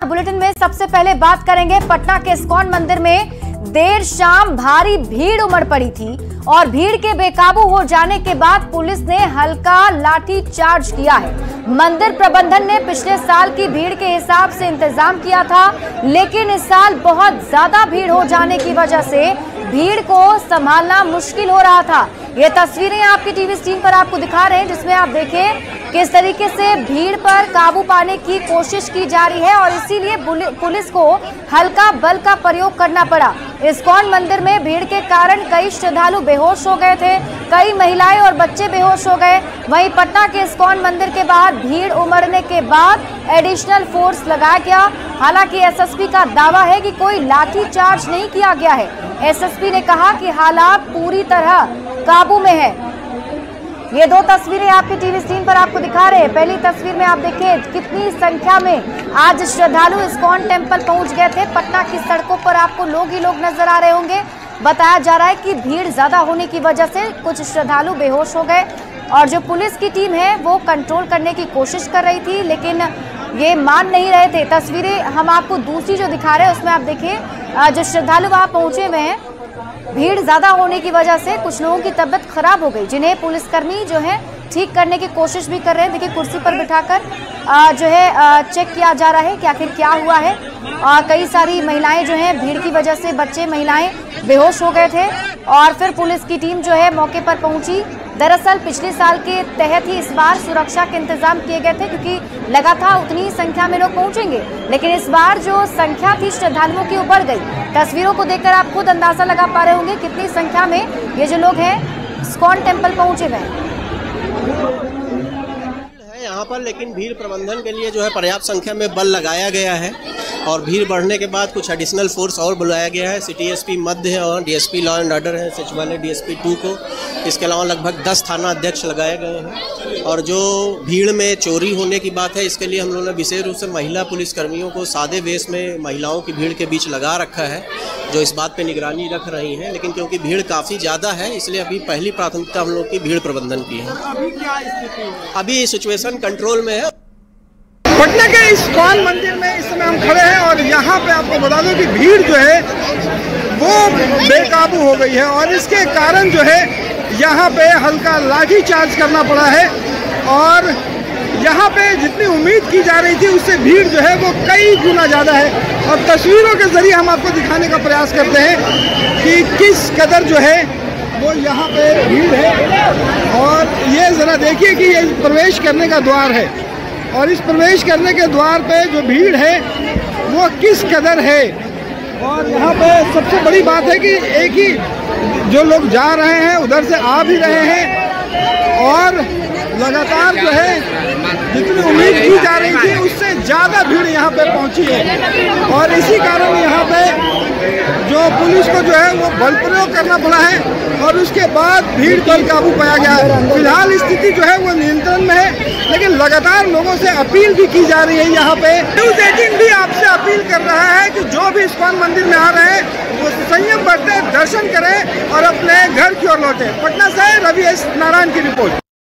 Bulletin में सबसे पहले बात करेंगे पटना के इस्कॉन मंदिर में देर शाम भारी भीड़ उमड़ पड़ी थी और भीड़ के बेकाबू हो जाने के बाद पुलिस ने हल्का लाठी चार्ज किया है। मंदिर प्रबंधन ने पिछले साल की भीड़ के हिसाब से इंतजाम किया था, लेकिन इस साल बहुत ज्यादा भीड़ हो जाने की वजह से भीड़ को संभालना मुश्किल हो रहा था। ये तस्वीरें आपकी टीवी स्क्रीन पर आपको दिखा रहे हैं, जिसमें आप देखें किस तरीके से भीड़ पर काबू पाने की कोशिश की जा रही है और इसीलिए पुलिस को हल्का बल का प्रयोग करना पड़ा। इस्कॉन मंदिर में भीड़ के कारण कई श्रद्धालु बेहोश हो गए थे, कई महिलाएं और बच्चे बेहोश हो गए। वहीं पटना के इस्कॉन मंदिर के बाहर भीड़ उमड़ने के बाद एडिशनल फोर्स लगाया गया। हालांकि एसएसपी का दावा है कि कोई लाठी चार्ज नहीं किया गया है। एसएसपी ने कहा कि हालात पूरी तरह काबू में है। ये दो तस्वीरें आपकी टीवी स्क्रीन पर आपको दिखा रहे हैं। पहली तस्वीर में आप देखिए कितनी संख्या में आज श्रद्धालु इस्कॉन टेम्पल पहुंच गए थे। पटना की सड़कों पर आपको लोग ही लोग नजर आ रहे होंगे। बताया जा रहा है कि भीड़ ज्यादा होने की वजह से कुछ श्रद्धालु बेहोश हो गए और जो पुलिस की टीम है वो कंट्रोल करने की कोशिश कर रही थी, लेकिन ये मान नहीं रहे थे। तस्वीरें हम आपको दूसरी जो दिखा रहे हैं उसमें आप देखिए जो श्रद्धालु वहां पहुंचे हुए हैं, भीड़ ज्यादा होने की वजह से कुछ लोगों की तबीयत खराब हो गई, जिन्हें पुलिसकर्मी जो है ठीक करने की कोशिश भी कर रहे हैं। देखिए कुर्सी पर बिठाकर जो है चेक किया जा रहा है कि आखिर क्या हुआ है। कई सारी महिलाएं जो हैं भीड़ की वजह से, बच्चे महिलाएं बेहोश हो गए थे और फिर पुलिस की टीम जो है मौके पर पहुंची। दरअसल पिछले साल के तहत ही इस बार सुरक्षा के इंतजाम किए गए थे, क्योंकि लगा था उतनी ही संख्या में लोग पहुंचेंगे, लेकिन इस बार जो संख्या थी श्रद्धालुओं की बढ़ गई। तस्वीरों को देखकर आप खुद अंदाजा लगा पा रहे होंगे कितनी संख्या में ये जो लोग हैं इस्कॉन टेम्पल पहुंचे हुए हैं यहाँ पर। लेकिन भीड़ प्रबंधन के लिए जो है पर्याप्त संख्या में बल लगाया गया है और भीड़ बढ़ने के बाद कुछ एडिशनल फोर्स और बुलाया गया है। सिटी एसपी मध्य है और डीएसपी लॉ एंड ऑर्डर है सचिवालय डीएसपी 2 को। इसके अलावा लगभग 10 थाना अध्यक्ष लगाए गए हैं। और जो भीड़ में चोरी होने की बात है, इसके लिए हम लोगों ने विशेष रूप से महिला पुलिसकर्मियों को सादे वेश में महिलाओं की भीड़ के बीच लगा रखा है, जो इस बात पे निगरानी रख रही हैं। लेकिन क्योंकि भीड़ काफ़ी ज़्यादा है, इसलिए अभी पहली प्राथमिकता हम लोग की भीड़ प्रबंधन की है। अभी क्या स्थिति है? अभी सिचुएशन कंट्रोल में है। पटना के इस्कॉन मंदिर में इस समय हम खड़े हैं और यहाँ पे आपको बता दूं कि भीड़ जो है वो बेकाबू हो गई है और इसके कारण जो है यहाँ पे हल्का लाठी चार्ज करना पड़ा है और यहाँ पे जितनी उम्मीद की जा रही थी उससे भीड़ जो है वो कई गुना ज़्यादा है। और तस्वीरों के जरिए हम आपको दिखाने का प्रयास करते हैं कि किस कदर जो है वो यहाँ पे भीड़ है। और ये ज़रा देखिए कि ये प्रवेश करने का द्वार है और इस प्रवेश करने के द्वार पे जो भीड़ है वो किस कदर है। और यहाँ पे सबसे बड़ी बात है कि एक ही जो लोग जा रहे हैं उधर से आ भी रहे हैं और लगातार जो है जितनी उम्मीद की जा रही थी उससे ज़्यादा भीड़ यहाँ पे पहुँची है और इसी कारण यहाँ पे जो पुलिस को जो है वो बल प्रयोग करना पड़ा है और उसके बाद भीड़ पर काबू पाया गया है। फिलहाल स्थिति जो है वो नियंत्रण में है, लेकिन लगातार लोगों से अपील भी की जा रही है। यहाँ पे न्यूज़ 18 भी आपसे अपील कर रहा है कि जो भी इस्कॉन मंदिर में आ रहे हैं वो संयम बरतें, दर्शन करें और अपने घर की ओर लौटें। पटना से रवि एस नारायण की रिपोर्ट।